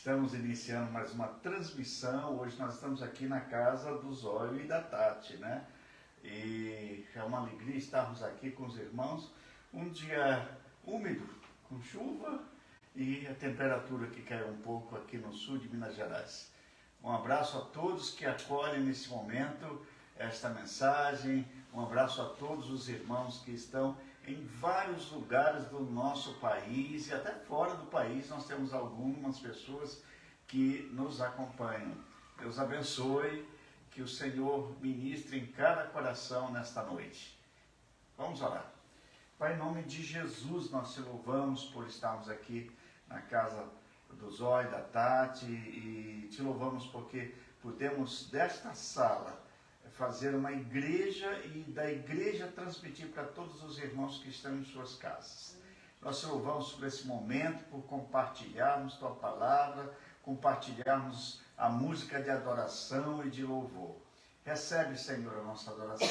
Estamos iniciando mais uma transmissão. Hoje nós estamos aqui na casa do Zóio e da Tati, né? E é uma alegria estarmos aqui com os irmãos. Um dia úmido, com chuva e a temperatura que caiu um pouco aqui no sul de Minas Gerais. Um abraço a todos que acolhem nesse momento esta mensagem. Um abraço a todos os irmãos que estão em vários lugares do nosso país e até fora do país. Nós temos algumas pessoas que nos acompanham. Deus abençoe, que o Senhor ministre em cada coração nesta noite. Vamos orar. Pai, em nome de Jesus, nós te louvamos por estarmos aqui na casa do Zóio, da Tati, e te louvamos porque podemos desta sala fazer uma igreja e da igreja transmitir para todos os irmãos que estão em suas casas. Nós te louvamos por esse momento, por compartilharmos tua palavra, compartilharmos a música de adoração e de louvor. Recebe, Senhor, a nossa adoração,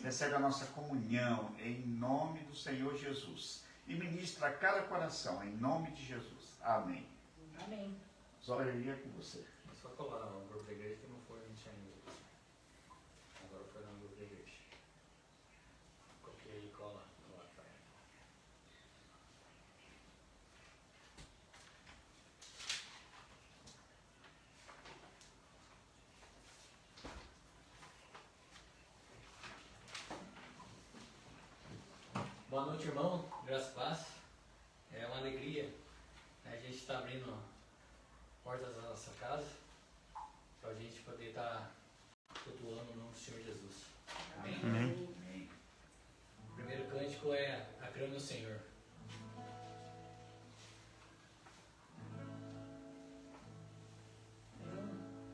recebe a nossa comunhão em nome do Senhor Jesus e ministra a cada coração em nome de Jesus. Amém. Amém. Zóio, aí é com você. É só colar no grupo da igreja que não foi gente ainda. Agora foi no grupo da igreja. Copiei e cola para ela. Boa noite, irmão. Graças e paz. É uma alegria a gente estar abrindo portas da nossa casa para a gente poder estar cultuando o nome do Senhor Jesus. Amém? Amém. O primeiro cântico é Aclame o Senhor.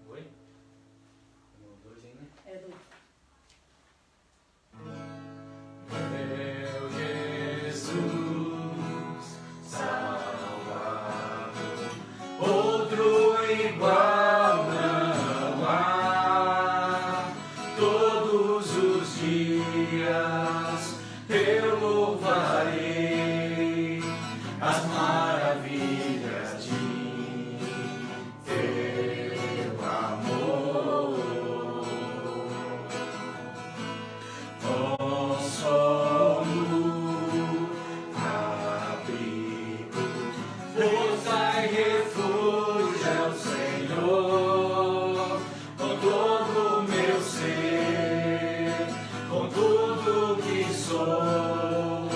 Oi? Um, dois ainda? É do... Meu Jesus, Salvador, outro igual não há. Todos os dias eu louvarei as maravilhas de teu amor. Consolo, abrigo, força e refúgio é o Senhor, com todo o meu ser, com tudo que sou,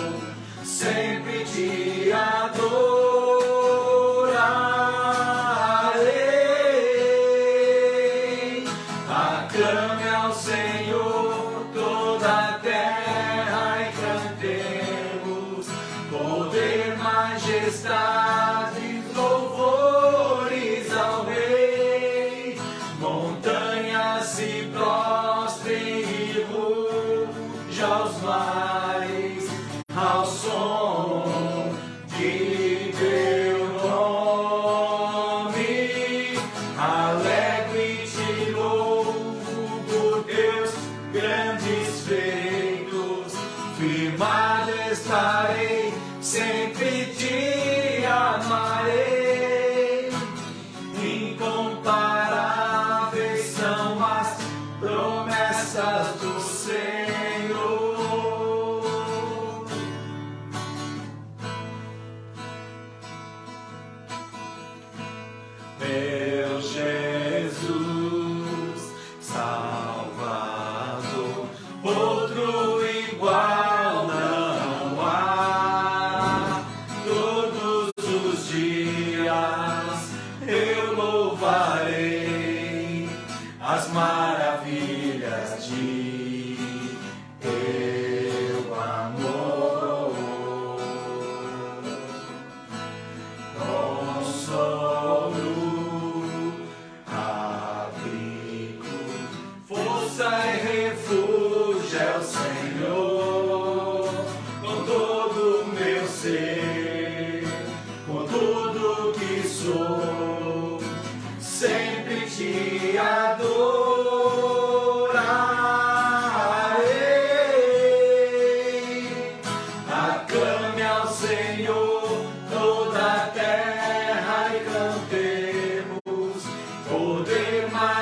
sempre te adorarei. Aclame ao Senhor toda a terra e cantemos poder, majestade, louvor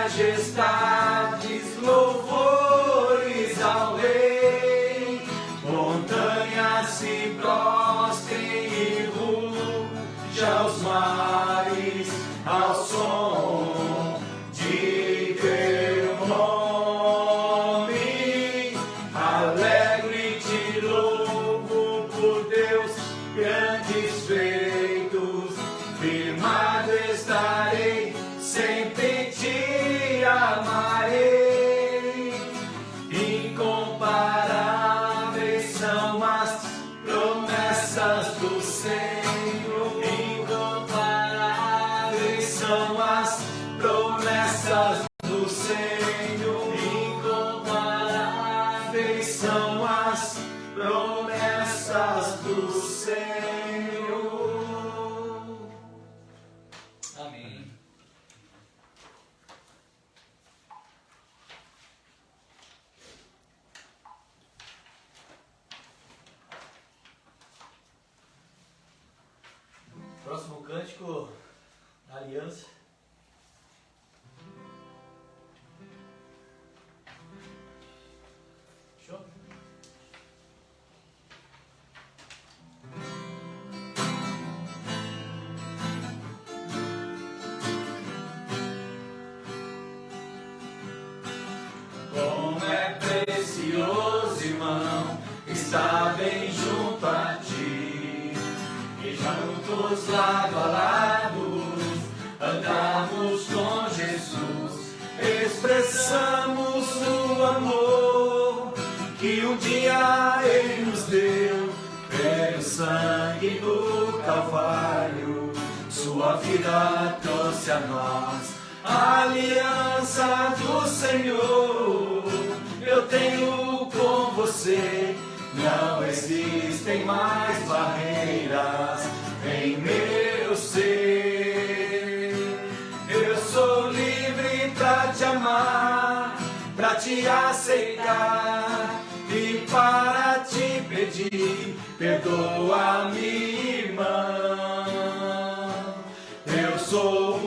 majestades, louvores ao Rei. Montanhas se prostrem e ruja os mares ao som de teu nome. Alegre te louvo por teus grandes feitos, firmado estarei, sempre te amarei. Incomparáveis são as promessas do Senhor, incomparáveis são as promessas do Senhor, incomparáveis são as promessas do Senhor. Amém. Próximo cântico da aliança. Show? Como é precioso, irmão, estar bem junto a ti, e juntos lado a lado andamos com Jesus, expressamos o amor que um dia Ele nos deu pelo sangue do Calvário. Sua vida trouxe a nós a aliança do Senhor. Eu tenho com você, não existem mais barreiras em meu ser. Eu sou livre pra te amar, pra te aceitar e para te pedir, perdoa-me, irmã. Eu sou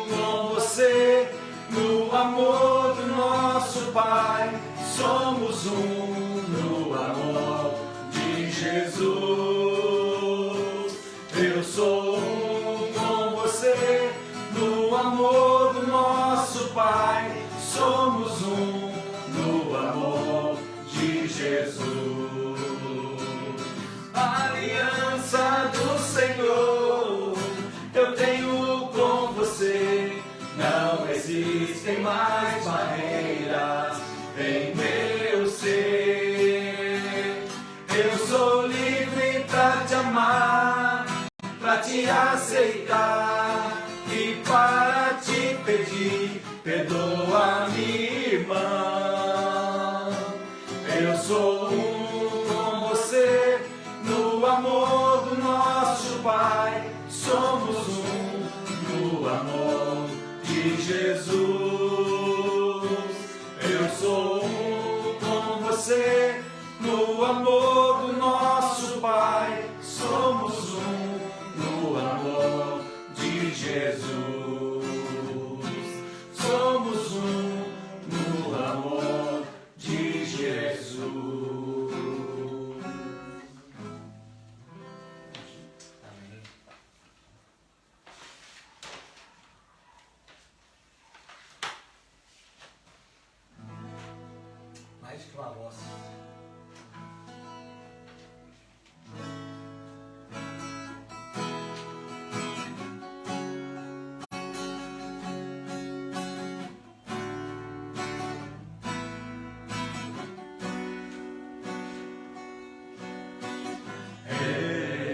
com você no amor do nosso Pai, somos no amor de Jesus. Eu sou com você no amor do nosso Pai, somos no amor de Jesus. A aliança do Senhor eu tenho com você, não existem mais barreiras em meu ser. Eu sou livre pra te amar, pra te aceitar e para te pedir, perdoa-me, irmã. Eu sou com você no amor do nosso Pai, somos no amor de Jesus. Eu sou com você no amor do nosso Pai, somos no amor de Jesus. Somos no amor de Jesus. Amém. Mais que uma voz.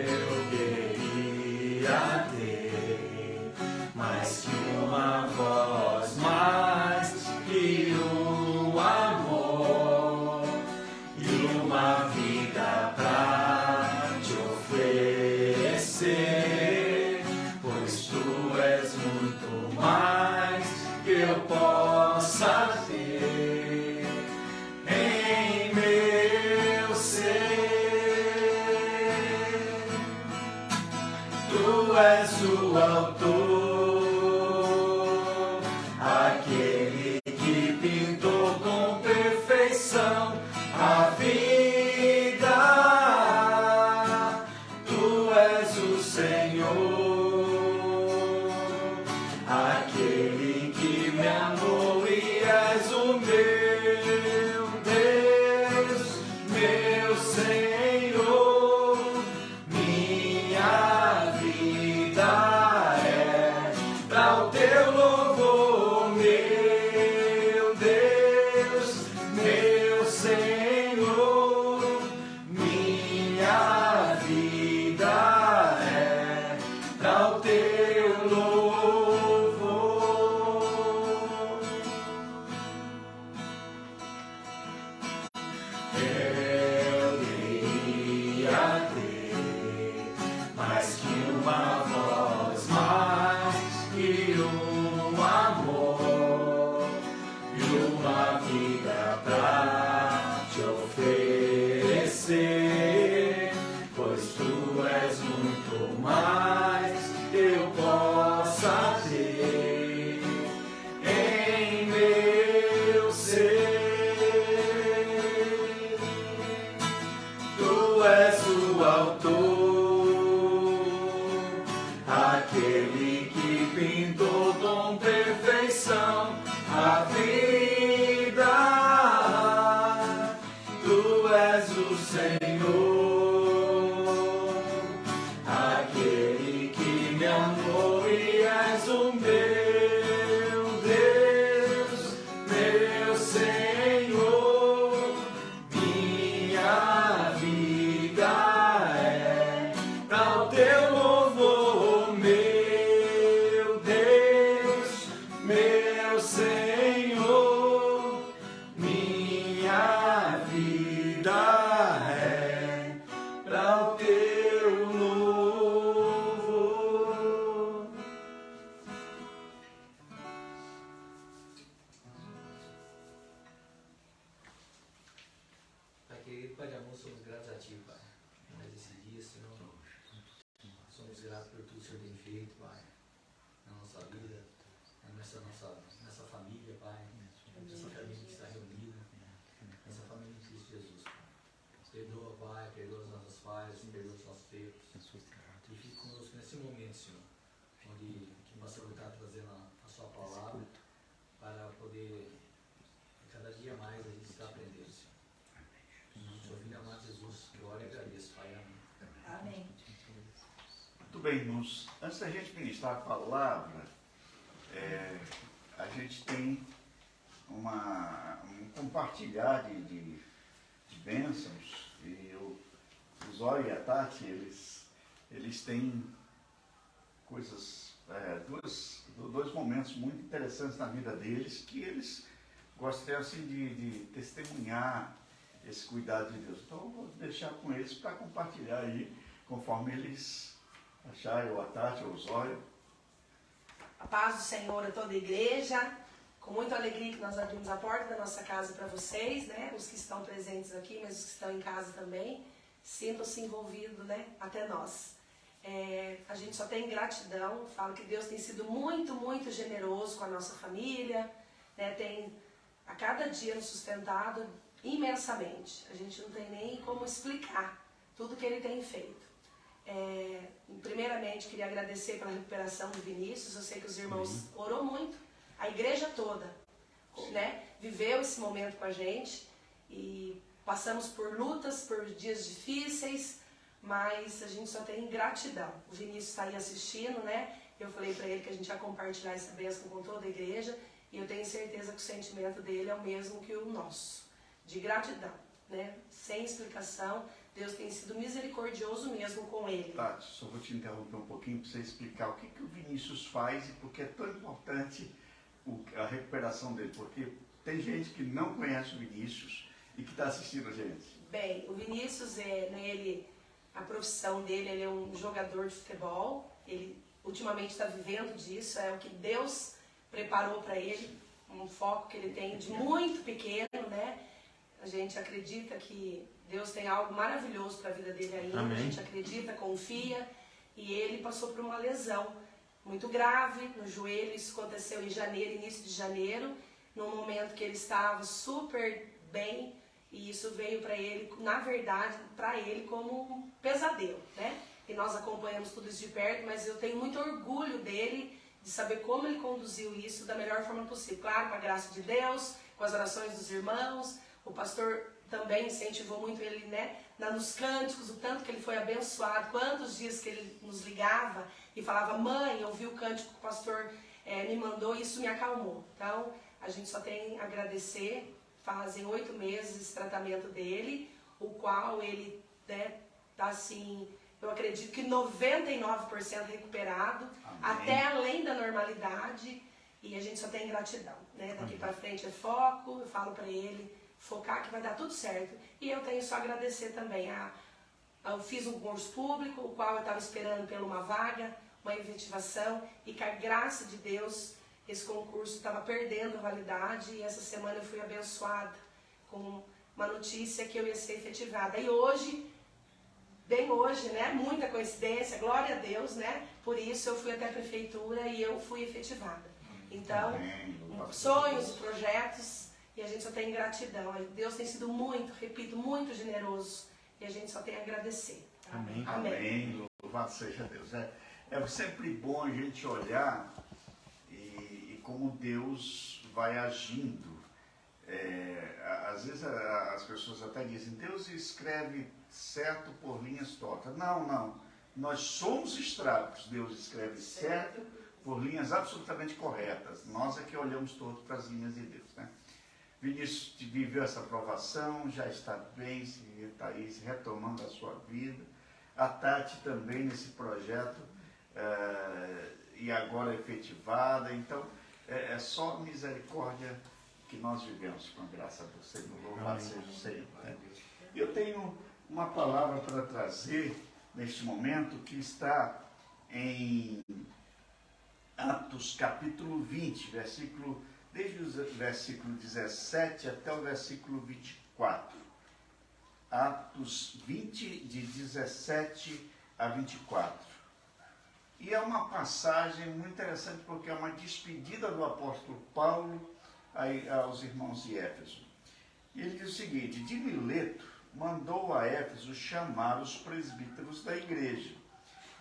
Eu queria ter mais que uma voz, mais que um amor, aquele que pintou com perfeição a vida. Tu és o Senhor, aquele que me amou e és o meu Deus, meu Senhor. Minha vida é para o teu louvor, meu Deus, meu Senhor. Minha vida é para o teu louvor. Pai querido, Pai de amor, somos gratos a Ti, Pai. Mais esse dia, Senhor. Somos gratos por tudo que o Senhor tem feito, Pai. Na nossa vida, nessa família, Pai. Nessa família que está reunida. Nessa família de Cristo Jesus, Pai. Perdoa, Pai, perdoa as nossas falhas, perdoa os nossos erros. E fique conosco nesse momento, Senhor. Onde o pastor está trazendo a sua palavra para poder, cada dia mais, a gente estar aprendendo, Senhor. Seu filho amado Jesus, que oro e agradeço, Pai. Amém. Amém. Muito bem, irmãos. Antes da gente ministrar a palavra, a gente tem um compartilhar de bênçãos. E o Zóio e a Tati, eles têm coisas, dois momentos muito interessantes na vida deles, que eles gostariam assim, de testemunhar esse cuidado de Deus. Então eu vou deixar com eles para compartilhar aí, conforme eles acharem, ou a Tati, ou o Zóio. A paz do Senhor a toda a igreja. Com muita alegria que nós abrimos a porta da nossa casa para vocês, né? Os que estão presentes aqui, mas os que estão em casa também. Sintam-se envolvidos, né? Até nós. A gente só tem gratidão. Falo que Deus tem sido muito, muito generoso com a nossa família, né? Tem a cada dia nos sustentado imensamente. A gente não tem nem como explicar tudo que Ele tem feito. Primeiramente, queria agradecer pela recuperação do Vinícius. Eu sei que os irmãos orou muito. A igreja toda, né, viveu esse momento com a gente e passamos por lutas, por dias difíceis, mas a gente só tem gratidão. O Vinícius está aí assistindo, né? Eu falei para ele que a gente ia compartilhar essa bênção com toda a igreja e eu tenho certeza que o sentimento dele é o mesmo que o nosso, de gratidão, né? Sem explicação. Deus tem sido misericordioso mesmo com ele. Tati, só vou te interromper um pouquinho para você explicar o que o Vinícius faz e por que é tão importante a recuperação dele, porque tem gente que não conhece o Vinícius e que está assistindo a gente. Bem, o Vinícius, a profissão dele, ele é um jogador de futebol, ele ultimamente está vivendo disso, é o que Deus preparou para ele, um foco que ele tem de muito pequeno, né? A gente acredita que Deus tem algo maravilhoso para a vida dele ainda. Amém. A gente acredita, confia, e ele passou por uma lesão muito grave no joelho. Isso aconteceu em janeiro, início de janeiro, num momento que ele estava super bem, e isso veio para ele, na verdade, para ele como um pesadelo, né? E nós acompanhamos tudo isso de perto, mas eu tenho muito orgulho dele, de saber como ele conduziu isso da melhor forma possível. Claro, com a graça de Deus, com as orações dos irmãos. O pastor também incentivou muito ele, né, nos cânticos, o tanto que ele foi abençoado, quantos dias que ele nos ligava e falava: mãe, eu ouvi o cântico que o pastor me mandou e isso me acalmou. Então, a gente só tem a agradecer. Fazem 8 meses esse tratamento dele, o qual ele, né, tá assim, eu acredito que 99% recuperado, amém, até além da normalidade, e a gente só tem gratidão, né? Daqui para frente é foco, eu falo para ele focar que vai dar tudo certo. E eu tenho só a agradecer também. Eu fiz um concurso público, o qual eu estava esperando por uma vaga, uma efetivação, e com a graça de Deus, esse concurso estava perdendo a validade, e essa semana eu fui abençoada com uma notícia que eu ia ser efetivada. E hoje, bem hoje, né, muita coincidência, glória a Deus, né, por isso eu fui até a prefeitura e eu fui efetivada. Então, sonhos, projetos, e a gente só tem gratidão. Deus tem sido muito, repito, muito generoso, e a gente só tem a agradecer. Tá? Amém. Amém. Louvado seja Deus. É sempre bom a gente olhar e como Deus vai agindo. Às vezes as pessoas até dizem, Deus escreve certo por linhas tortas. Não. Nós somos estragos. Deus escreve certo por linhas absolutamente corretas. Nós é que olhamos todo para as linhas de Deus, né? Vinícius viveu essa aprovação, já está bem, está aí retomando a sua vida. A Tati também nesse projeto, e agora efetivada. Então, é só misericórdia que nós vivemos, com a graça do Senhor. Louvado seja o Senhor. Né? Eu tenho uma palavra para trazer neste momento que está em Atos capítulo 20, desde o versículo 17 até o versículo 24. Atos 20, de 17 a 24. E é uma passagem muito interessante porque é uma despedida do apóstolo Paulo aos irmãos de Éfeso. E ele diz o seguinte: de Mileto mandou a Éfeso chamar os presbíteros da igreja.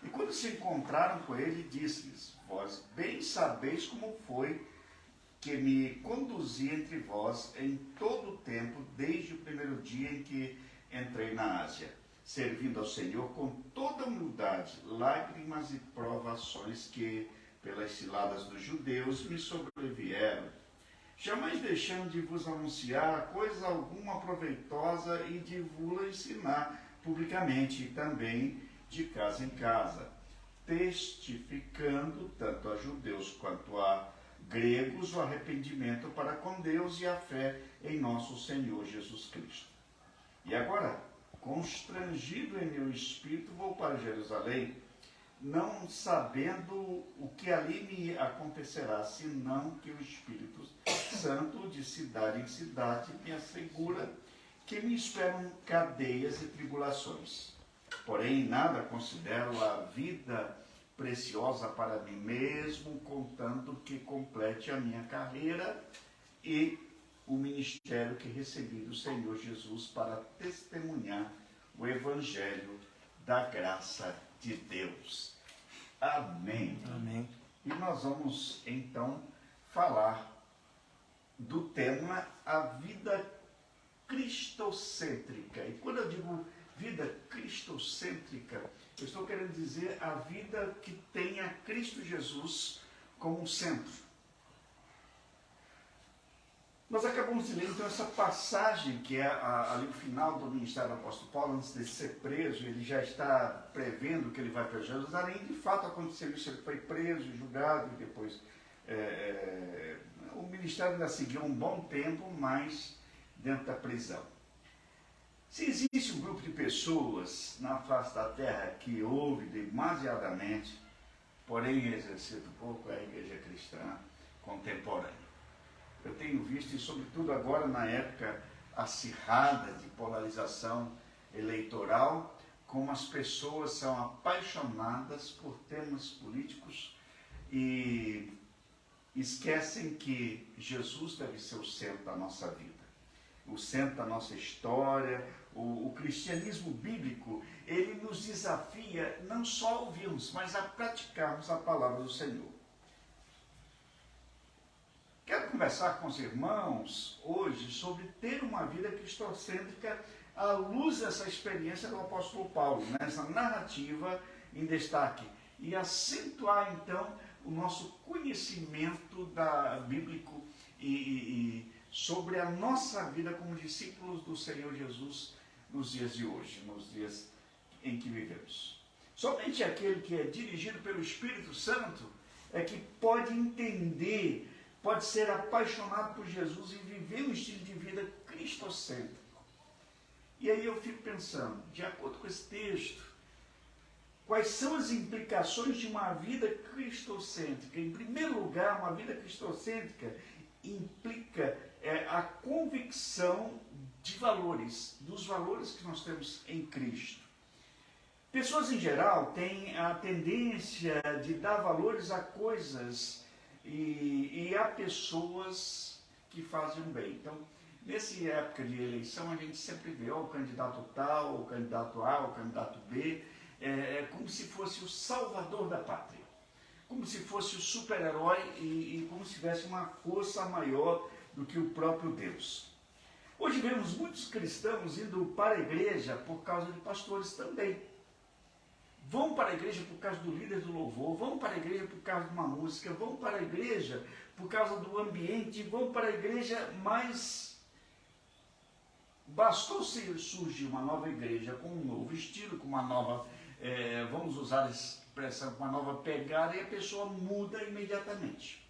E quando se encontraram com ele, disse-lhes: vós bem sabeis como foi que me conduzi entre vós em todo o tempo, desde o primeiro dia em que entrei na Ásia, servindo ao Senhor com toda humildade, lágrimas e provações que, pelas ciladas dos judeus, me sobrevieram, jamais deixando de vos anunciar coisa alguma proveitosa e de vos ensinar publicamente, e também de casa em casa, testificando tanto a judeus quanto a gregos o arrependimento para com Deus e a fé em nosso Senhor Jesus Cristo. E agora, constrangido em meu espírito, vou para Jerusalém, não sabendo o que ali me acontecerá, senão que o Espírito Santo, de cidade em cidade, me assegura que me esperam cadeias e tribulações. Porém, nada considero a vida preciosa para mim mesmo, contando que complete a minha carreira e o ministério que recebi do Senhor Jesus para testemunhar o Evangelho da graça de Deus. Amém. Amém. E nós vamos então falar do tema a vida cristocêntrica. E quando eu digo vida cristocêntrica, eu estou querendo dizer a vida que tenha Cristo Jesus como centro. Nós acabamos de ler então essa passagem que é ali o final do ministério do apóstolo Paulo, antes de ser preso. Ele já está prevendo que ele vai para Jerusalém. De fato aconteceu isso, ele foi preso, julgado e depois o ministério ainda seguiu um bom tempo, mas dentro da prisão. Se existe um grupo de pessoas na face da terra que ouve demasiadamente, porém exercita pouco, é a igreja cristã contemporânea. Eu tenho visto, e sobretudo agora na época acirrada de polarização eleitoral, como as pessoas são apaixonadas por temas políticos e esquecem que Jesus deve ser o centro da nossa vida, o centro da nossa história. O cristianismo bíblico, ele nos desafia não só a ouvirmos, mas a praticarmos a palavra do Senhor. Quero conversar com os irmãos hoje sobre ter uma vida cristocêntrica à luz dessa experiência do apóstolo Paulo, nessa narrativa em destaque, e acentuar então o nosso conhecimento bíblico e sobre a nossa vida como discípulos do Senhor Jesus nos dias de hoje, nos dias em que vivemos. Somente aquele que é dirigido pelo Espírito Santo é que pode entender, pode ser apaixonado por Jesus e viver um estilo de vida cristocêntrico. E aí eu fico pensando, de acordo com esse texto, quais são as implicações de uma vida cristocêntrica? Em primeiro lugar, uma vida cristocêntrica implica a convicção de valores, dos valores que nós temos em Cristo. Pessoas em geral têm a tendência de dar valores a coisas e há pessoas que fazem o bem. Então, nessa época de eleição, a gente sempre vê o candidato tal, o candidato A, o candidato B, como se fosse o salvador da pátria, como se fosse o super-herói e como se tivesse uma força maior do que o próprio Deus. Hoje vemos muitos cristãos indo para a igreja por causa de pastores também. Vão para a igreja por causa do líder do louvor, vão para a igreja por causa de uma música, vão para a igreja por causa do ambiente, vão para a igreja, mas bastou surgir uma nova igreja com um novo estilo, com uma nova, vamos usar a expressão, com uma nova pegada, e a pessoa muda imediatamente.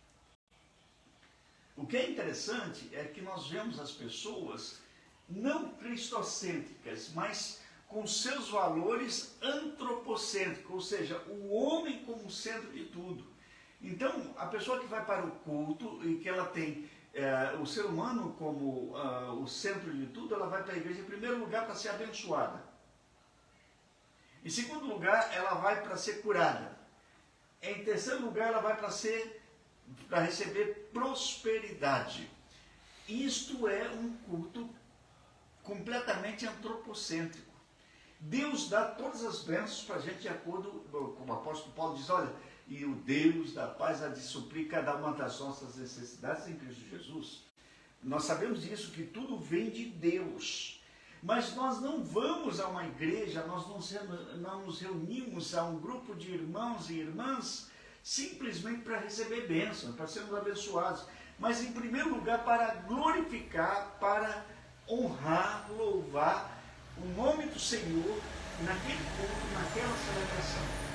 O que é interessante é que nós vemos as pessoas não cristocêntricas, mas com seus valores antropocêntricos, ou seja, o homem como centro de tudo. Então, a pessoa que vai para o culto e que ela tem o ser humano como o centro de tudo, ela vai para a igreja em primeiro lugar para ser abençoada. Em segundo lugar, ela vai para ser curada. Em terceiro lugar, ela vai para receber prosperidade. Isto é um culto completamente antropocêntrico. Deus dá todas as bênçãos para a gente de acordo, como o apóstolo Paulo diz, olha, e o Deus da paz há de suprir cada uma das nossas necessidades em Cristo Jesus. Nós sabemos disso, que tudo vem de Deus. Mas nós não vamos a uma igreja, nós não nos reunimos a um grupo de irmãos e irmãs simplesmente para receber bênçãos, para sermos abençoados. Mas em primeiro lugar para glorificar, para honrar, louvar o nome do Senhor naquele culto, naquela celebração.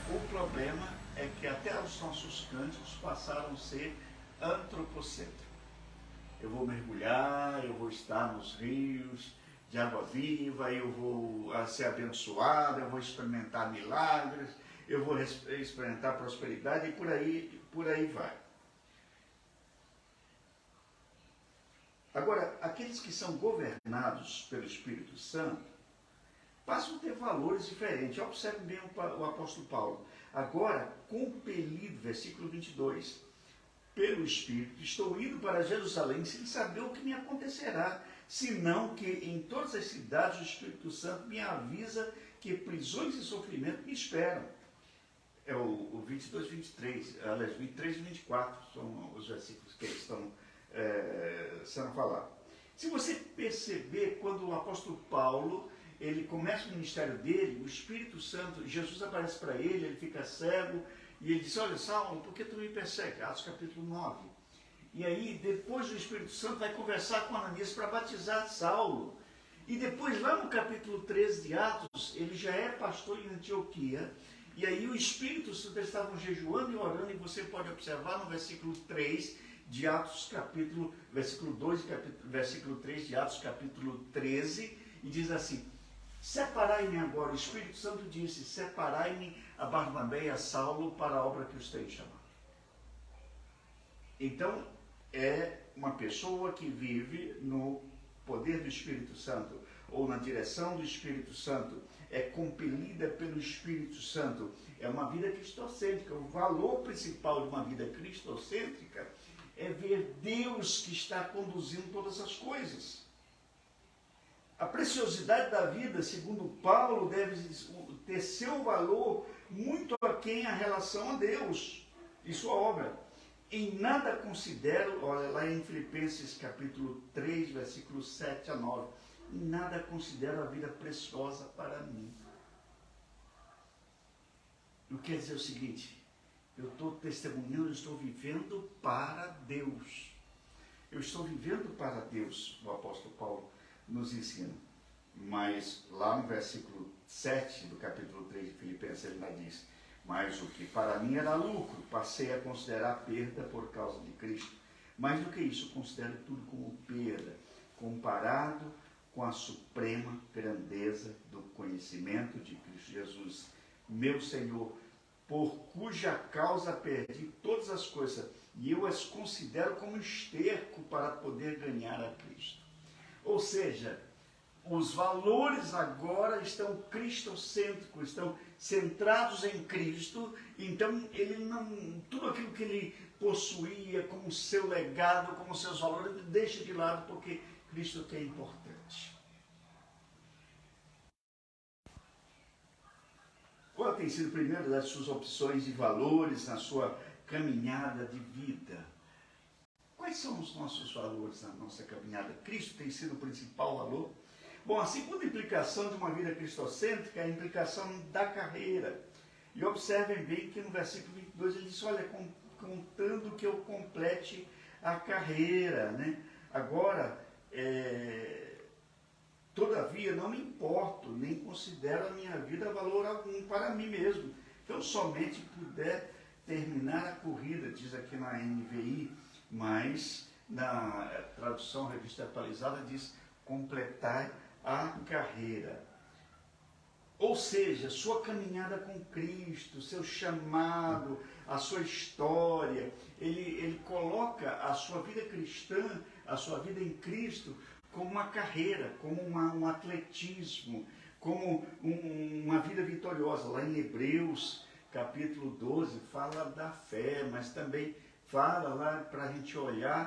O problema é que até os nossos cânticos passaram a ser antropocêntricos. Eu vou mergulhar, eu vou estar nos rios de água viva, eu vou ser abençoado, eu vou experimentar milagres, eu vou experimentar prosperidade e por aí vai. Agora, aqueles que são governados pelo Espírito Santo passam a ter valores diferentes. Observe bem o apóstolo Paulo. Agora, compelido, versículo 22, pelo Espírito, estou indo para Jerusalém sem saber o que me acontecerá, senão que em todas as cidades o Espírito Santo me avisa que prisões e sofrimento me esperam. É o 22 e 23, aliás, 23 e 24 são os versículos que estão sendo falados. Se você perceber, quando o apóstolo Paulo ele começa o ministério dele, o Espírito Santo, Jesus aparece para ele, ele fica cego, e ele diz, olha, Saulo, por que tu me persegue? Atos capítulo 9. E aí, depois o Espírito Santo vai conversar com Ananias para batizar Saulo. E depois, lá no capítulo 13 de Atos, ele já é pastor em Antioquia, e aí o Espírito Santo, eles estavam jejuando e orando, e você pode observar no versículo 3 de Atos capítulo, versículo 2, versículo 3 de Atos capítulo 13, e diz assim, separai-me agora, o Espírito Santo disse, separai-me a Barnabé e a Saulo para a obra que os tem chamado. Então, é uma pessoa que vive no poder do Espírito Santo, ou na direção do Espírito Santo, é compelida pelo Espírito Santo, é uma vida cristocêntrica. O valor principal de uma vida cristocêntrica é ver Deus que está conduzindo todas as coisas. A preciosidade da vida, segundo Paulo, deve ter seu valor muito aquém a relação a Deus e sua obra. Em nada considero, olha lá em Filipenses capítulo 3, versículos 7 a 9, em nada considero a vida preciosa para mim. O que quer dizer o seguinte, eu estou testemunhando, eu estou vivendo para Deus. Eu estou vivendo para Deus, o apóstolo Paulo nos ensina. Mas lá no versículo 7 do capítulo 3 de Filipenses ele ainda diz, mas o que para mim era lucro, passei a considerar perda por causa de Cristo. Mais do que isso, considero tudo como perda, comparado com a suprema grandeza do conhecimento de Cristo Jesus, meu Senhor, por cuja causa perdi todas as coisas, e eu as considero como esterco para poder ganhar a Cristo. Ou seja, os valores agora estão cristocêntricos, estão centrados em Cristo, então ele não, tudo aquilo que ele possuía como seu legado, como seus valores, ele deixa de lado porque Cristo que é importante. tem sido primeiro das suas opções e valores na sua caminhada de vida? Quais são os nossos valores na nossa caminhada? Cristo tem sido o principal valor? Bom, a segunda implicação de uma vida cristocêntrica é a implicação da carreira. E observem bem que no versículo 22 ele diz, olha, contando que eu complete a carreira, né? Agora, todavia, não me importo, nem considero a minha vida valor algum para mim mesmo. Então, somente puder terminar a corrida, diz aqui na NVI, mas na tradução revista atualizada diz completar a carreira. Ou seja, sua caminhada com Cristo, seu chamado, a sua história, ele coloca a sua vida cristã, a sua vida em Cristo, como uma carreira, como um atletismo, como uma vida vitoriosa. Lá em Hebreus, capítulo 12, fala da fé, mas também fala lá para a gente olhar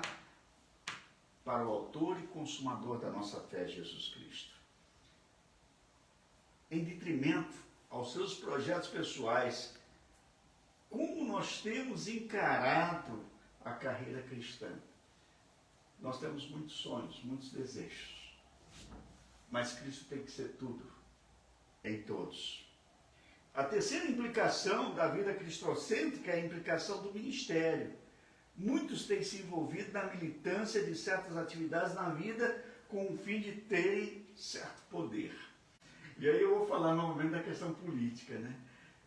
para o autor e consumador da nossa fé, Jesus Cristo. Em detrimento aos seus projetos pessoais, como nós temos encarado a carreira cristã? Nós temos muitos sonhos, muitos desejos, mas Cristo tem que ser tudo em todos. A terceira implicação da vida cristocêntrica é a implicação do ministério. Muitos têm se envolvido na militância de certas atividades na vida com o fim de terem certo poder. E aí eu vou falar novamente da questão política, né?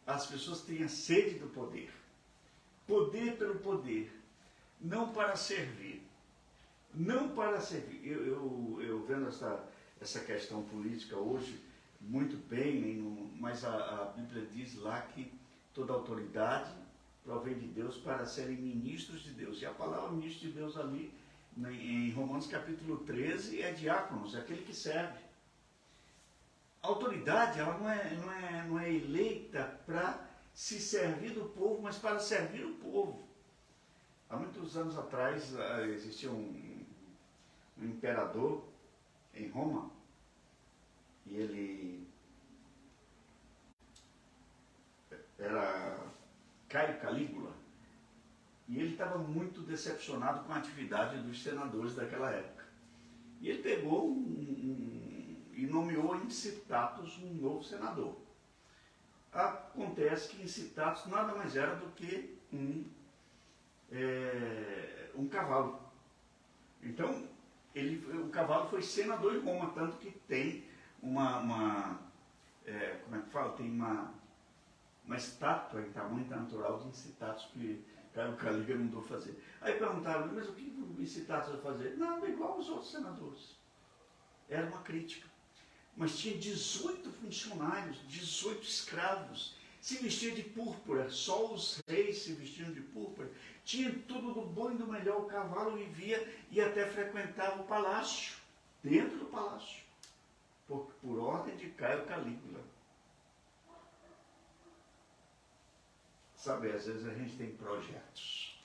As pessoas têm a sede do poder. Poder pelo poder. Não para servir. Não para servir. Eu vendo essa questão política hoje, muito bem, mas a Bíblia diz lá que toda autoridade provém de Deus para serem ministros de Deus. E a palavra ministro de Deus ali, em Romanos capítulo 13, é diáconos, é aquele que serve. A autoridade, ela não é eleita para se servir do povo, mas para servir o povo. Há muitos anos atrás existia um imperador em Roma, e ele era Caio Calígula, e ele estava muito decepcionado com a atividade dos senadores daquela época. E ele pegou e nomeou Incitatus um novo senador. Acontece que Incitatus nada mais era do que um cavalo. Então, o cavalo foi senador em Roma, tanto que tem como é que fala? Tem uma estátua em tamanho natural de Incitatus que Caio Calígula mandou fazer. Aí perguntaram, mas o que o Incitatus vai fazer? Nada, igual aos outros senadores. Era uma crítica. Mas tinha 18 funcionários, 18 escravos, se vestiam de púrpura, só os reis se vestiam de púrpura, tinha tudo do bom e do melhor, o cavalo vivia e até frequentava o palácio, dentro do palácio, por ordem de Caio Calígula. Sabe, às vezes a gente tem projetos.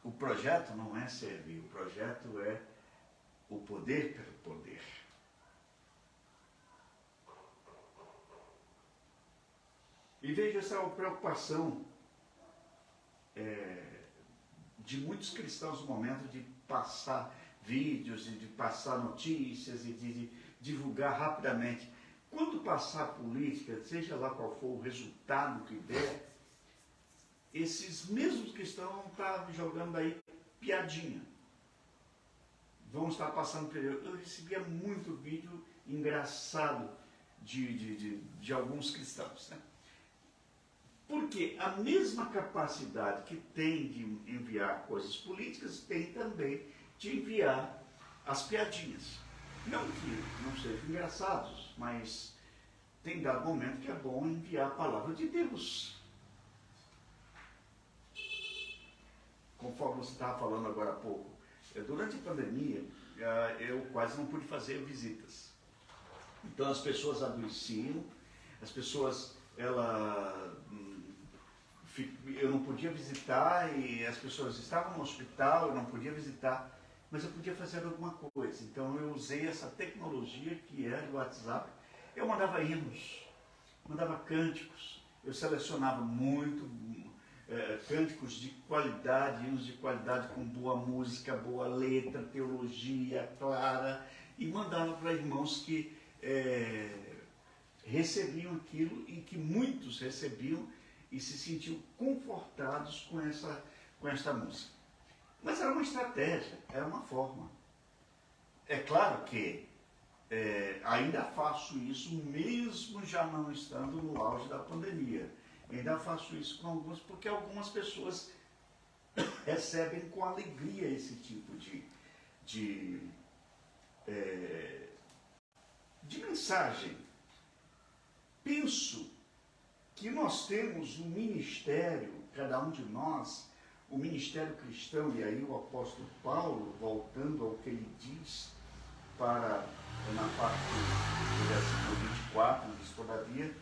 O projeto não é servir, o projeto é o poder pelo poder. E veja essa preocupação de muitos cristãos no momento de passar vídeos, de passar notícias e de divulgar rapidamente. Quando passar a política, seja lá qual for o resultado que der, esses mesmos cristãos vão estar jogando aí piadinha. Vão estar passando período. Eu recebia muito vídeo engraçado de alguns cristãos, né? Porque a mesma capacidade que tem de enviar coisas políticas, tem também de enviar as piadinhas. Não que não sejam engraçados, mas tem dado momento que é bom enviar a palavra de Deus. Conforme você estava falando agora há pouco, durante a pandemia, eu quase não pude fazer visitas. Então as pessoas adoeciam, as pessoas, eu não podia visitar e as pessoas estavam no hospital, eu não podia visitar, mas eu podia fazer alguma coisa. Então eu usei essa tecnologia que era o WhatsApp. Eu mandava hinos, mandava cânticos, eu selecionava muito cânticos de qualidade, hinos de qualidade com boa música, boa letra, teologia clara, e mandava para irmãos que recebiam aquilo e que muitos recebiam e se sentiam confortados com esta música. Mas era uma estratégia, era uma forma. É claro que ainda faço isso, mesmo já não estando no auge da pandemia. Ainda faço isso com alguns, porque algumas pessoas recebem com alegria esse tipo de mensagem. Penso que nós temos um ministério, cada um de nós, o ministério cristão, e aí o apóstolo Paulo, voltando ao que ele diz na parte do versículo 24, diz: todavia,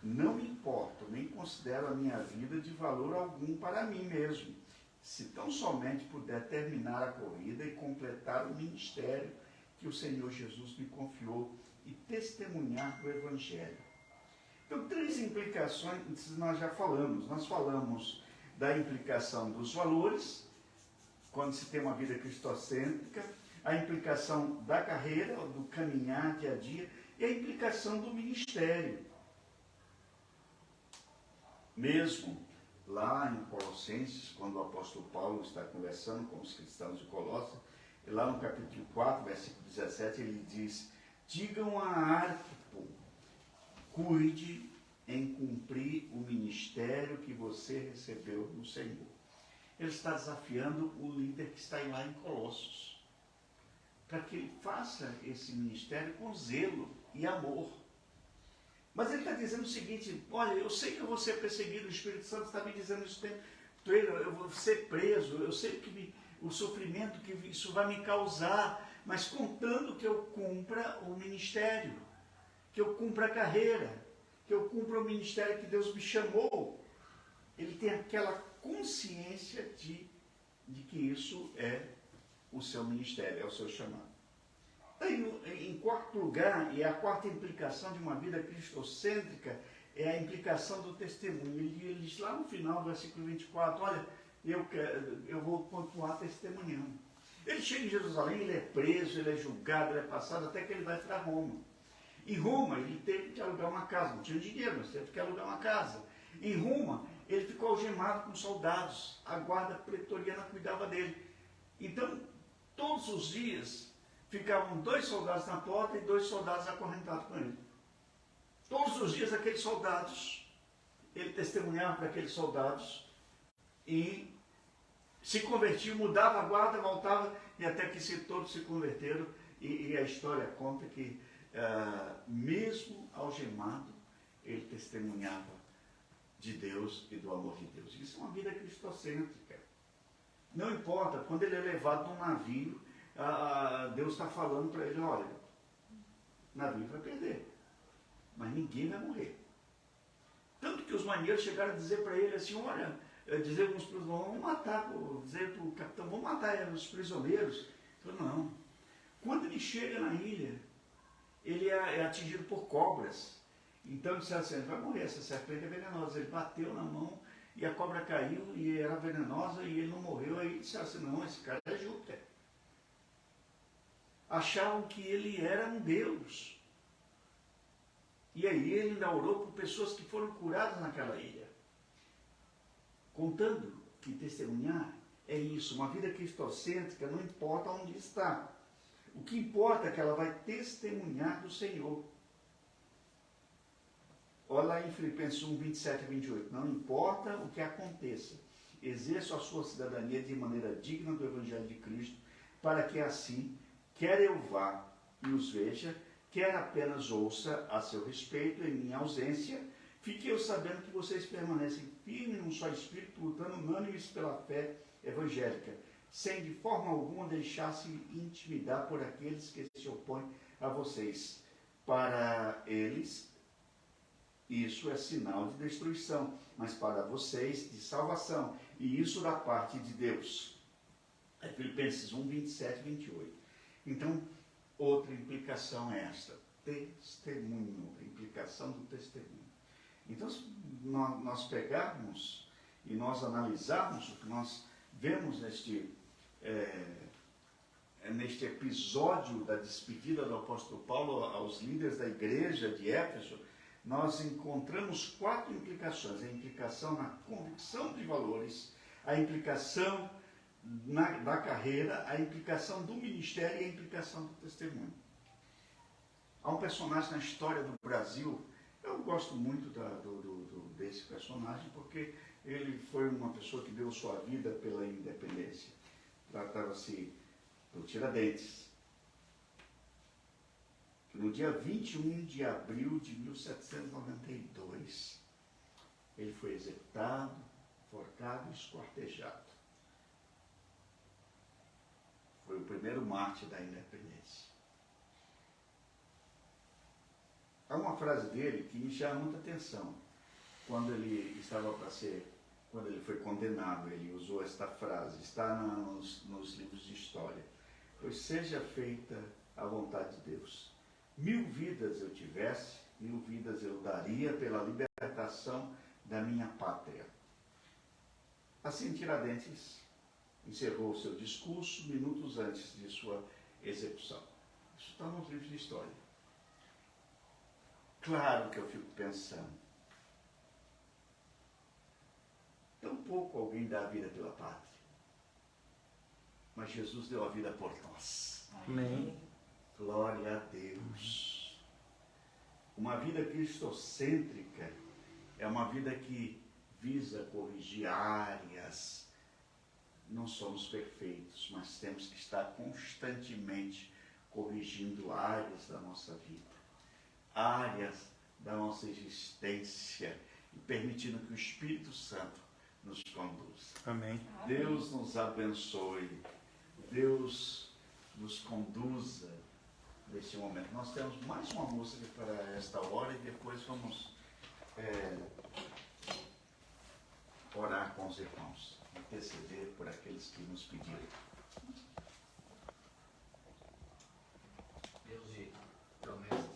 não me importo, nem considero a minha vida de valor algum para mim mesmo, se tão somente puder terminar a corrida e completar o ministério que o Senhor Jesus me confiou e testemunhar do Evangelho. Então, 3 implicações nós já falamos. Nós falamos da implicação dos valores, quando se tem uma vida cristocêntrica, a implicação da carreira, do caminhar dia a dia, e a implicação do ministério. Mesmo lá em Colossenses, quando o apóstolo Paulo está conversando com os cristãos de Colossos, lá no capítulo 4, versículo 17, ele diz: digam a Arquipo, cuide em cumprir o ministério que você recebeu no Senhor. Ele está desafiando o líder que está lá em Colossos, para que ele faça esse ministério com zelo e amor. Mas ele está dizendo o seguinte: olha, eu sei que eu vou ser perseguido, o Espírito Santo está me dizendo isso o tempo todo, eu vou ser preso, eu sei que o sofrimento que isso vai me causar, mas contando que eu cumpra o ministério, que eu cumpra a carreira, que eu cumpra o ministério que Deus me chamou. Ele tem aquela consciência de que isso é o seu ministério, é o seu chamado. Em quarto lugar, e a quarta implicação de uma vida cristocêntrica, é a implicação do testemunho. Ele diz lá no final do versículo 24, olha, eu vou continuar testemunhando. Ele chega em Jerusalém, ele é preso, ele é julgado, ele é passado, até que ele vai para Roma. Em Roma, ele teve que alugar uma casa, não tinha dinheiro, mas teve que alugar uma casa. Em Roma, ele ficou algemado com soldados, a guarda pretoriana cuidava dele. Então, todos os dias, ficavam 2 soldados na porta e 2 soldados acorrentados com ele. Todos os dias, aqueles soldados, ele testemunhava para aqueles soldados e se convertia, mudava a guarda, voltava, e até que todos se converteram. E a história conta que, mesmo algemado, ele testemunhava de Deus e do amor de Deus. Isso é uma vida cristocêntrica. Não importa, quando ele é levado num navio, Deus está falando para ele: olha, o navio vai perder, mas ninguém vai morrer. Tanto que os marinheiros chegaram a dizer para ele assim: olha, dizer para os prisioneiros, vamos matar, dizer para o capitão, vamos matar os prisioneiros. Ele falou: não. Quando ele chega na ilha, ele é atingido por cobras. Então ele disse assim: ele vai morrer, essa serpente é venenosa. Ele bateu na mão e a cobra caiu e era venenosa e ele não morreu. Aí disse assim: não, esse cara é Júpiter. Achavam que ele era um Deus. E aí ele ainda orou por pessoas que foram curadas naquela ilha. Contando que testemunhar é isso, uma vida cristocêntrica, não importa onde está. O que importa é que ela vai testemunhar do Senhor. Olha lá em Filipenses 1, 27 e 28. Não importa o que aconteça, exerça a sua cidadania de maneira digna do Evangelho de Cristo, para que assim, quer eu vá e os veja, quer apenas ouça a seu respeito em minha ausência, fique eu sabendo que vocês permanecem firmes num só espírito, lutando unânimes pela fé evangélica, sem de forma alguma deixar-se intimidar por aqueles que se opõem a vocês. Para eles, isso é sinal de destruição, mas para vocês, de salvação, e isso da parte de Deus. É Filipenses 1, 27 e 28. Então, outra implicação é esta: testemunho, a implicação do testemunho. Então, se nós pegarmos e nós analisarmos o que nós vemos neste episódio da despedida do apóstolo Paulo aos líderes da igreja de Éfeso, nós encontramos 4 implicações. A implicação na convicção de valores, a implicação da carreira, a implicação do ministério e a implicação do testemunho. Há um personagem na história do Brasil, eu gosto muito desse personagem porque ele foi uma pessoa que deu sua vida pela independência. Tratava-se do Tiradentes. No dia 21 de abril de 1792, ele foi executado, forcado e esquartejado. Foi o primeiro mártir da independência. Há uma frase dele que me chama muita atenção. Quando ele foi condenado, ele usou esta frase, está nos livros de história. Pois seja feita a vontade de Deus. 1000 vidas eu tivesse, 1000 vidas eu daria pela libertação da minha pátria. Assim, Tiradentes encerrou seu discurso minutos antes de sua execução. Isso está nos livros de história. Claro que eu fico pensando, tão pouco alguém dá a vida pela pátria, mas Jesus deu a vida por nós. Amém. Glória a Deus. Uma vida cristocêntrica é uma vida que visa corrigir áreas. Não somos perfeitos, mas temos que estar constantemente corrigindo áreas da nossa vida, áreas da nossa existência e permitindo que o Espírito Santo nos conduza. Amém. Deus nos abençoe, Deus nos conduza neste momento. Nós temos mais uma música para esta hora e depois vamos orar com os irmãos, interceder por aqueles que nos pediram. Deus de promessas.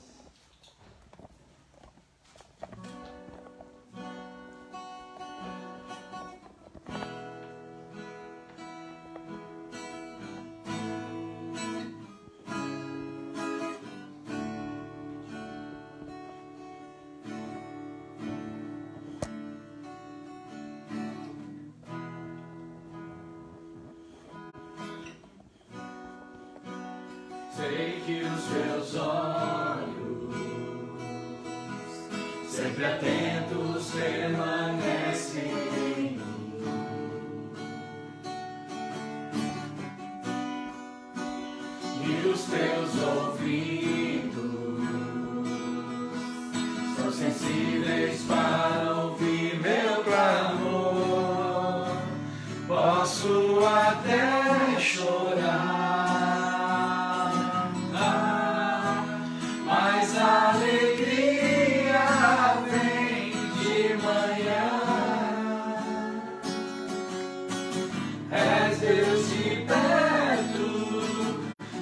Sei que os teus olhos, sempre atentos, permanecem em mim. E os teus ouvidos são sensíveis para ouvir meu clamor. Posso até chorar, mas a alegria vem de manhã. És Deus de perto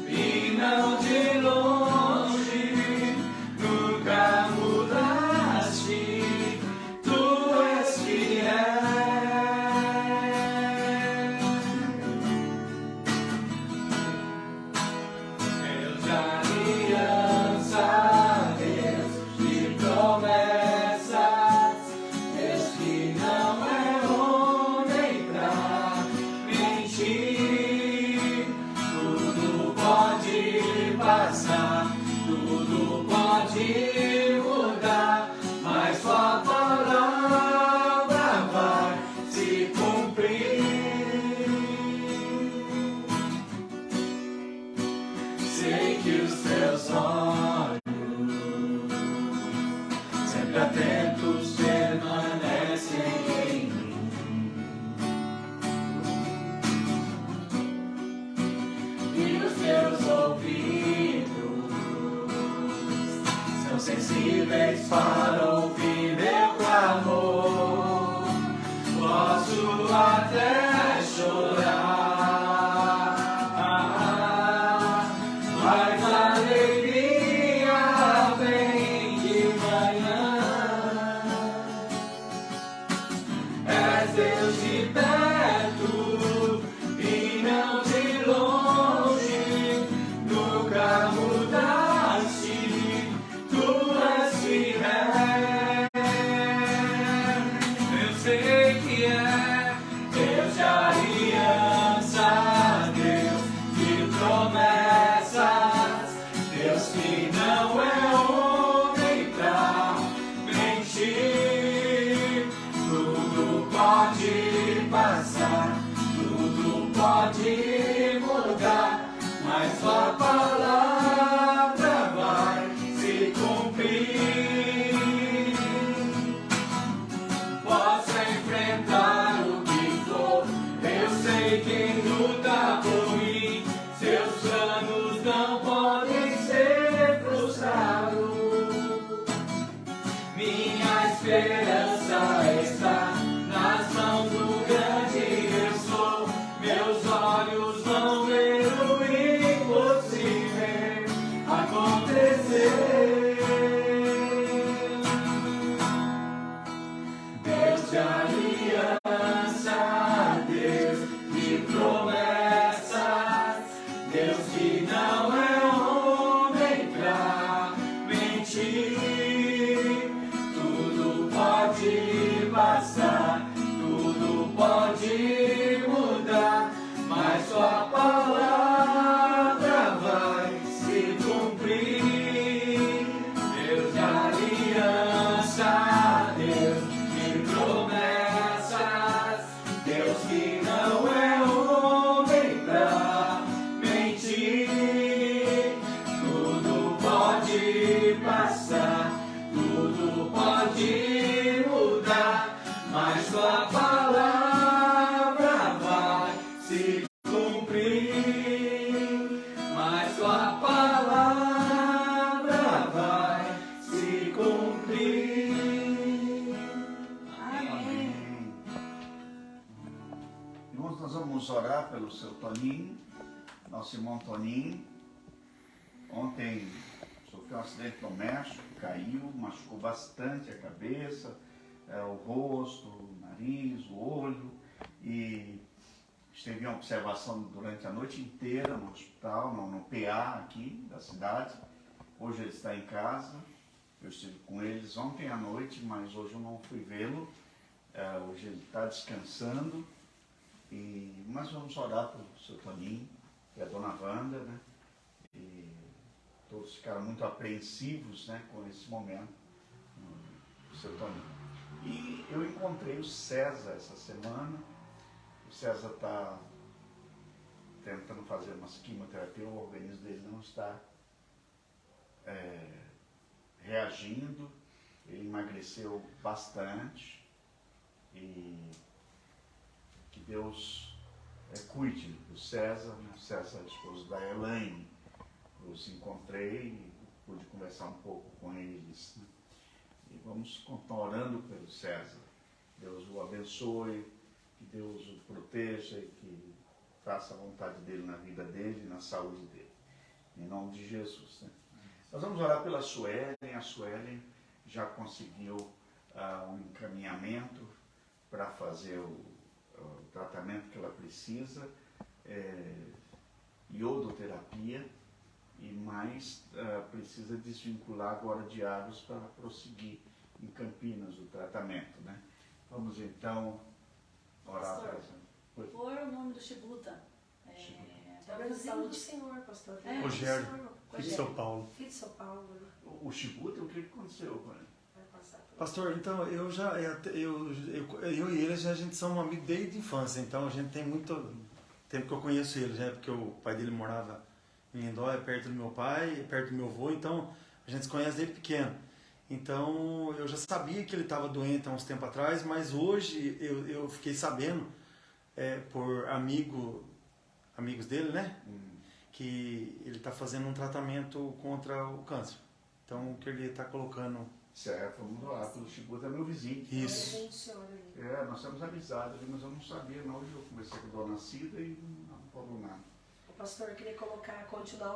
e não de longe, nunca mudaste, tu és fiel. Deus de aliança, Deus de promessas, Deus que não é homem pra mentir. Tudo pode passar, tudo pode mudar, mas sua palavra vai se cumprir. Sei que os teus olhos, sempre atentos, permanecem em mim. E os teus ouvidos são sensíveis para ouvir meu clamor. Posso até chorar, mas a alegria vem de manhã. pode mudar, mas sua palavra vai se cumprir. Posso enfrentar o que for, eu sei quem luta por mim. Seus planos não podem ser frustrados. Minha esperança está nas mãos do grande eu sou. Meus olhos vão ver o impossível acontecer. Deus de aliança, Deus de promessas, Deus que não é homem pra mentir. Tudo pode passar, tudo pode mudar, mas sua palavra vai se cumprir. Deus de aliança, Deus de promessas, Deus que não é homem pra mentir. Tudo pode passar, tudo pode mudar, mas sua palavra vai se cumprir. Mas sua palavra vai se cumprir. Amém. Irmãos, nós vamos orar pelo seu Toninho, nosso irmão Toninho. Ontem sofreu um acidente doméstico, caiu, machucou bastante a cabeça, o rosto, o nariz, o olho, e esteve em observação durante a noite inteira no hospital, no PA aqui da cidade. Hoje ele está em casa, eu estive com eles ontem à noite, mas hoje eu não fui vê-lo. Hoje ele está descansando, mas vamos orar pelo seu Toninho e a dona Wanda, né? E todos ficaram muito apreensivos, né, com esse momento do seu Toninho. E eu encontrei o César essa semana. O César está tentando fazer umas quimioterapias, o organismo dele não está reagindo. Ele emagreceu bastante e que Deus cuide do César, né? O César é esposo da Elaine. Eu os encontrei e pude conversar um pouco com eles, né? E vamos continuar orando pelo César. Deus o abençoe, que Deus o proteja e que faça a vontade dele na vida dele e na saúde dele. Em nome de Jesus, né? Nós vamos orar pela Suelen. A Suelen já conseguiu um encaminhamento para fazer o tratamento que ela precisa, iodoterapia, e mais precisa desvincular agora de Aros para prosseguir em Campinas o tratamento, né? Vamos então orar para essa. Foi o nome do Shibuta. É o vizinho do Senhor, pastor. Rogério, filho de São Paulo. Filho de São Paulo. O Shibuta, o que aconteceu com ele? Vai passar por Pastor, então eu e ele, a gente somos amigos desde a infância, então a gente tem muito tempo que eu conheço ele, já porque o pai dele morava em Lindóia, perto do meu pai, perto do meu avô, então a gente se conhece desde pequeno. Então eu já sabia que ele estava doente há uns tempos atrás, mas hoje eu fiquei sabendo, por amigos dele, né? Que ele está fazendo um tratamento contra o câncer. Então o que ele está colocando... Certo, vamos orar pelo Shibuta, é meu vizinho. Isso. Nós temos amizade, mas eu não sabia, não. Hoje eu conversei com a dona Cida e não falou nada. O pastor queria continuar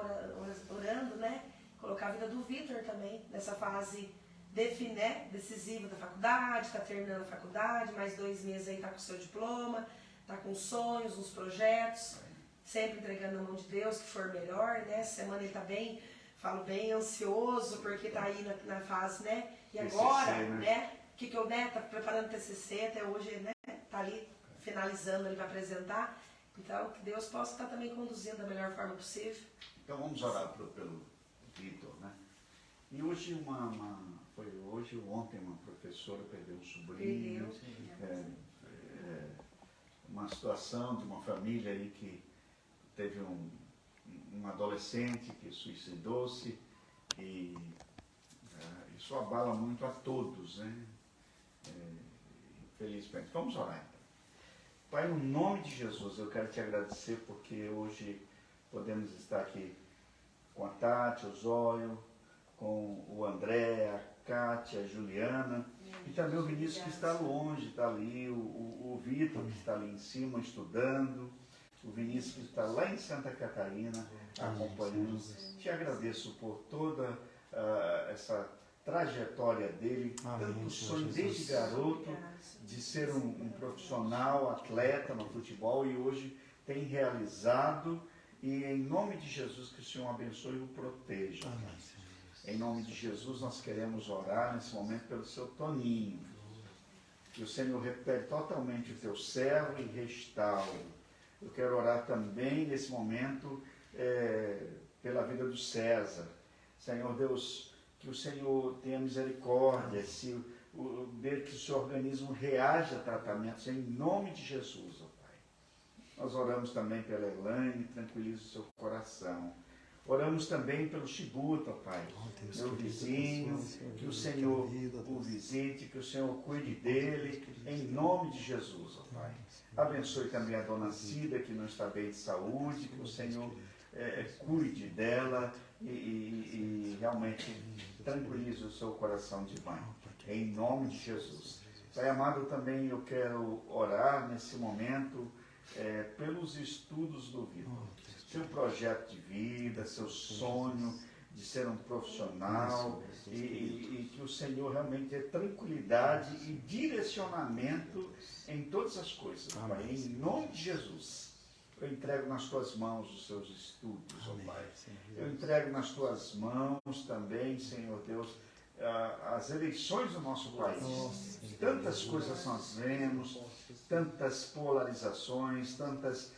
orando, né? Colocar a vida do Vitor também, nessa fase decisiva da faculdade, está terminando a faculdade, mais 2 meses aí está com o seu diploma, está com sonhos, uns projetos, sempre entregando na mão de Deus, que for melhor, né? Essa semana ele está bem, falo bem, ansioso, porque está aí na fase, né? E TCC, agora, né? Que eu, né? Tá preparando TCC, até hoje, né? Tá ali finalizando, ele vai apresentar. Então, que Deus possa estar também conduzindo da melhor forma possível. Então vamos orar pelo Vitor, né? E hoje foi hoje ou ontem uma professora perdeu um sobrinho. uma situação de uma família aí que teve um adolescente que suicidou-se e isso abala muito a todos, né? Infelizmente. Vamos orar então. Pai, no nome de Jesus, eu quero te agradecer porque hoje podemos estar aqui com a Tati, o Zóio, com o André, a Kátia, a Juliana, e também o Vinícius que está longe, está ali, o Vitor que está ali em cima estudando, o Vinícius que está lá em Santa Catarina acompanhando. Te agradeço por toda essa trajetória dele, tanto sonho desde garoto de ser um profissional, atleta no futebol e hoje tem realizado e em nome de Jesus que o Senhor abençoe e o proteja. Em nome de Jesus nós queremos orar nesse momento pelo seu Toninho, que o Senhor recupere totalmente o teu servo e restaure. Eu quero orar também nesse momento pela vida do César. Senhor Deus, que o Senhor tenha misericórdia, ver que o seu organismo reage a tratamentos, em nome de Jesus, ó Pai. Nós oramos também pela Elaine, tranquiliza o seu coração. Oramos também pelo Shibuta, ó Pai, meu vizinho, que o Senhor o visite, que o Senhor cuide dele, em nome de Jesus, ó Pai. Abençoe também a dona Cida, que não está bem de saúde, que o Senhor cuide dela e realmente tranquilize o seu coração de mãe, em nome de Jesus. Pai amado, também eu quero orar nesse momento pelos estudos do Vitor, seu projeto de vida, seu sonho de ser um profissional e que o Senhor realmente dê tranquilidade e direcionamento em todas as coisas, Pai, em nome de Jesus. Eu entrego nas tuas mãos os seus estudos, ó Pai. Eu entrego nas tuas mãos também, Senhor Deus, as eleições do nosso país. Tantas coisas nós vemos, tantas polarizações, tantas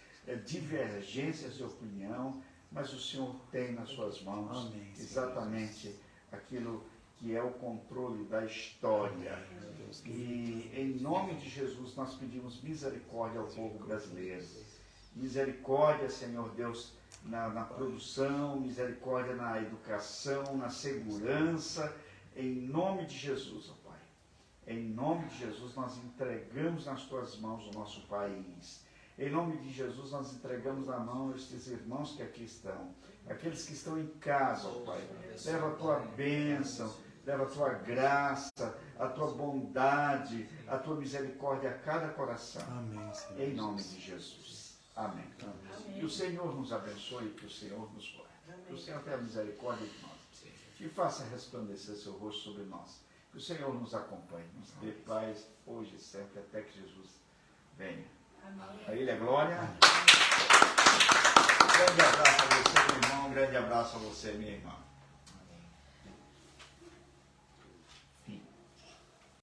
divergências de opinião, mas o Senhor tem nas suas mãos exatamente aquilo que é o controle da história. E em nome de Jesus nós pedimos misericórdia ao povo brasileiro. Misericórdia, Senhor Deus, na produção, misericórdia na educação, na segurança, em nome de Jesus, ó Pai. Em nome de Jesus nós entregamos nas tuas mãos o nosso país. Em nome de Jesus nós entregamos na mão estes irmãos que aqui estão, aqueles que estão em casa, ó Pai. Leva a tua bênção, leva a tua graça, a tua bondade, a tua misericórdia a cada coração. Amém, Senhor. Em nome de Jesus. Amém. Que o Senhor nos abençoe, que o Senhor nos guarde. Que o Senhor tenha misericórdia de nós. Que faça resplandecer seu rosto sobre nós. Que o Senhor nos acompanhe, nos dê paz hoje e sempre, até que Jesus venha. A Ele é glória. Um grande abraço a você, meu irmão. Um grande abraço a você, minha irmã.